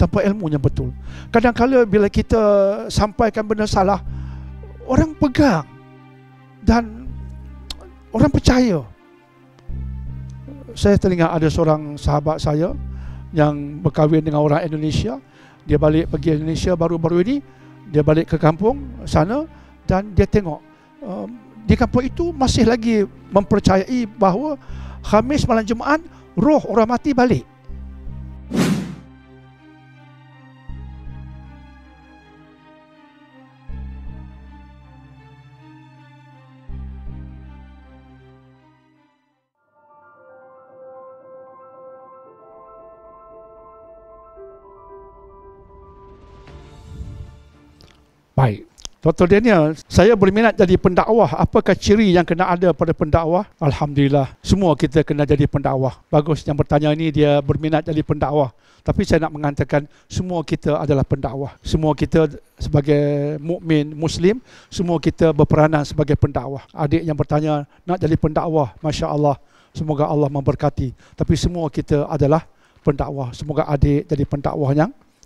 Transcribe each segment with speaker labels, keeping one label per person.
Speaker 1: tanpa ilmu yang betul. Kadang-kala bila kita sampaikan benda salah, orang pegang dan orang percaya. Saya teringat ada seorang sahabat saya yang berkahwin dengan orang Indonesia. Dia balik pergi Indonesia baru-baru ini. Dia balik ke kampung sana dan dia tengok di kampung itu masih lagi mempercayai bahawa Khamis malam Jumaat roh orang mati balik. Baik, Dr. Daniel, saya berminat jadi pendakwah. Apakah ciri yang kena ada pada pendakwah? Alhamdulillah, semua kita kena jadi pendakwah. Bagus yang bertanya ini dia berminat jadi pendakwah. Tapi saya nak mengatakan semua kita adalah pendakwah. Semua kita sebagai mukmin Muslim, semua kita berperanan sebagai pendakwah. Adik yang bertanya nak jadi pendakwah, Masya Allah, semoga Allah memberkati. Tapi semua kita adalah pendakwah. Semoga adik jadi pendakwah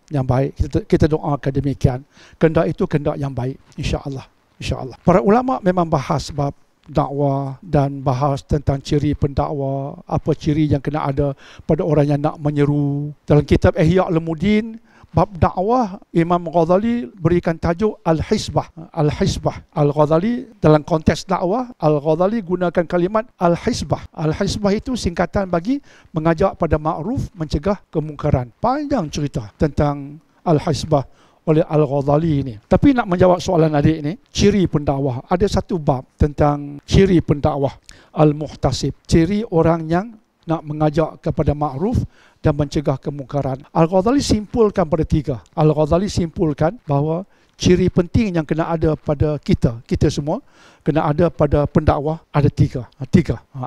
Speaker 1: yang baik. Kita doakan demikian. Kehendak itu kehendak yang baik, insya-Allah. Insya-Allah. Para ulama memang bahas bab dakwah dan bahas tentang ciri pendakwa, apa ciri yang kena ada pada orang yang nak menyeru. Dalam kitab Ihya Ulumuddin bab dakwah, Imam Ghazali berikan tajuk Al-Hisbah. Al-Hisbah. Al-Ghazali dalam konteks dakwah, Al-Ghazali gunakan kalimat Al-Hisbah. Al-Hisbah itu singkatan bagi mengajak pada ma'ruf, mencegah kemungkaran. Panjang cerita tentang Al-Hisbah oleh Al-Ghazali ini. Tapi nak menjawab soalan adik ini, ciri pendakwah. Ada satu bab tentang ciri pendakwah. Al-Muhtasib. Ciri orang yang nak mengajak kepada ma'ruf dan mencegah kemungkaran. Al-Ghazali simpulkan pada tiga. Al-Ghazali simpulkan bahawa ciri penting yang kena ada pada kita semua, kena ada pada pendakwah, ada tiga.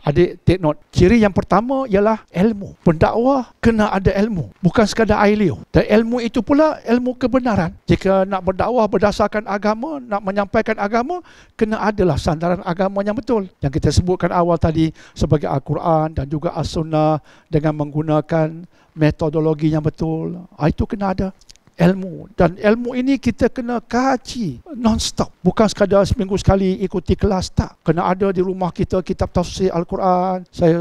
Speaker 1: Adik take note. Ciri yang pertama ialah ilmu. Pendakwah kena ada ilmu, bukan sekadar air liur. Dan ilmu itu pula ilmu kebenaran. Jika nak berdakwah berdasarkan agama, nak menyampaikan agama, kena adalah sandaran agama yang betul. Yang kita sebutkan awal tadi sebagai Al-Quran dan juga As-Sunnah dengan menggunakan metodologi yang betul. Itu kena ada ilmu. Dan ilmu ini kita kena kaji non-stop. Bukan sekadar seminggu sekali ikuti kelas, tak. Kena ada di rumah kita kitab tafsir Al-Quran. Saya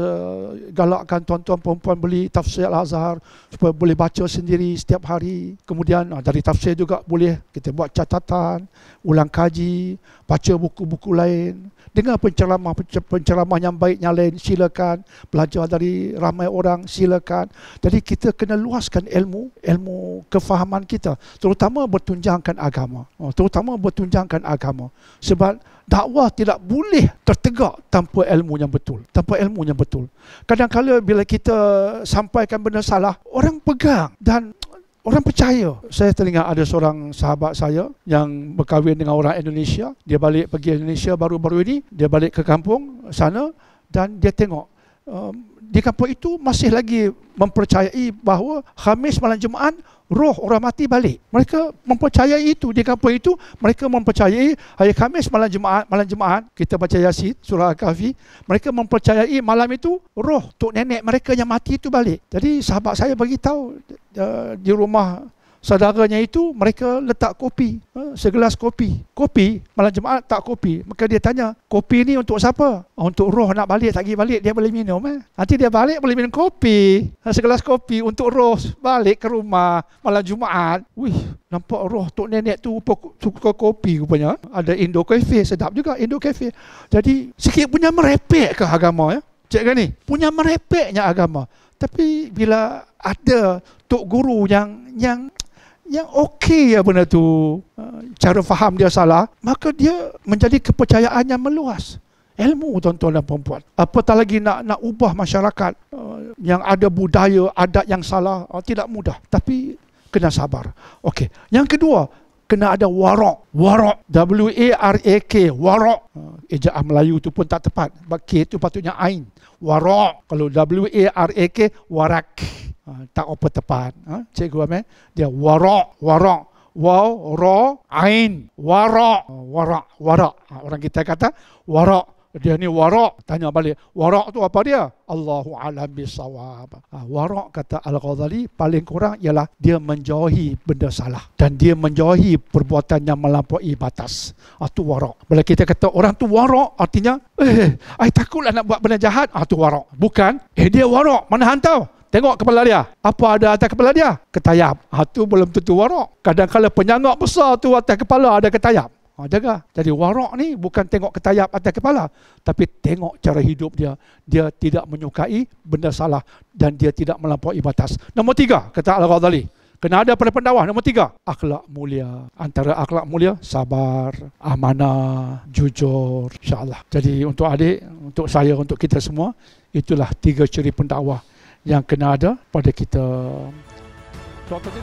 Speaker 1: galakkan tuan-tuan perempuan beli tafsir Al-Azhar supaya boleh baca sendiri setiap hari. Kemudian dari tafsir juga boleh kita buat catatan, ulang kaji, baca buku-buku lain. Dengar penceramah yang baik yang lain, silakan. Belajar dari ramai orang, silakan. Jadi kita kena luaskan ilmu kefahaman kita, terutama bertunjangkan agama. Sebab dakwah tidak boleh tertegak tanpa ilmu yang betul. Kadang-kala bila kita sampaikan benda salah, orang pegang dan orang percaya. Saya teringat ada seorang sahabat saya yang berkahwin dengan orang Indonesia. Dia balik pergi Indonesia baru-baru ini. Dia balik ke kampung sana dan dia tengok di kampung itu masih lagi mempercayai bahawa Khamis malam Jumaat roh orang mati balik. Mereka mempercayai itu. Di kampung itu mereka mempercayai hari Khamis malam Jumaat kita baca Yasin surah Al-Kahfi, mereka mempercayai malam itu roh tok nenek mereka yang mati itu balik. Jadi sahabat saya beritahu di rumah saudaranya itu mereka letak kopi, segelas kopi malam Jumaat tak kopi. Maka dia tanya, kopi ni untuk siapa? Untuk roh nak balik, tak pergi balik dia boleh minum. Nanti dia balik boleh minum kopi, segelas kopi untuk roh balik ke rumah malam Jumaat. Wih, nampak roh tok nenek tu suka kopi rupanya. Ada Indo Cafe, sedap juga Indo Cafe. Jadi sikit punya merepek ke agama ya. Cik kan ni, punya merepeknya agama. Tapi bila ada tok guru yang okey ya benda tu, cara faham dia salah, maka dia menjadi kepercayaan yang meluas. Ilmu tuan-tuan dan perempuan. Apatah lagi nak ubah masyarakat yang ada budaya, adat yang salah, tidak mudah. Tapi kena sabar. Okey. Yang kedua, kena ada warak. Warak. W-A-R-A-K. Warak. Ejaan Melayu tu pun tak tepat. K tu patutnya ain. Warak. Kalau W-A-R-A-K, warak. Tak apa tepat. Cikgu Amir, dia warak. Waw, ra, ain. Warak. Orang kita kata warak. dia ni warak. Tanya balik, warak tu apa dia? Allahu a'lam bissawab. Warak, kata Al-Ghazali, paling kurang ialah dia menjauhi benda salah dan dia menjauhi perbuatan yang melampaui batas. Itu warak. Bila kita kata orang tu warak, artinya I takutlah nak buat benda jahat. Itu warak. Bukan, dia warak, mana hantau? Tengok kepala dia. Apa ada atas kepala dia? Ketayap. Itu belum tentu warak. Kadang-kadang penyangak besar tu atas kepala ada ketayap. Jaga. Jadi warak ni bukan tengok ketayap atas kepala, tapi tengok cara hidup dia. Dia tidak menyukai benda salah dan dia tidak melampaui batas. Nombor 3, kata Al-Ghazali, kena ada pada pendakwah. Nombor 3, akhlak mulia. Antara akhlak mulia, sabar, amanah, jujur, insya-Allah. Jadi untuk adik, untuk saya, untuk kita semua, itulah 3 ciri pendakwah yang kena ada pada kita. Contoh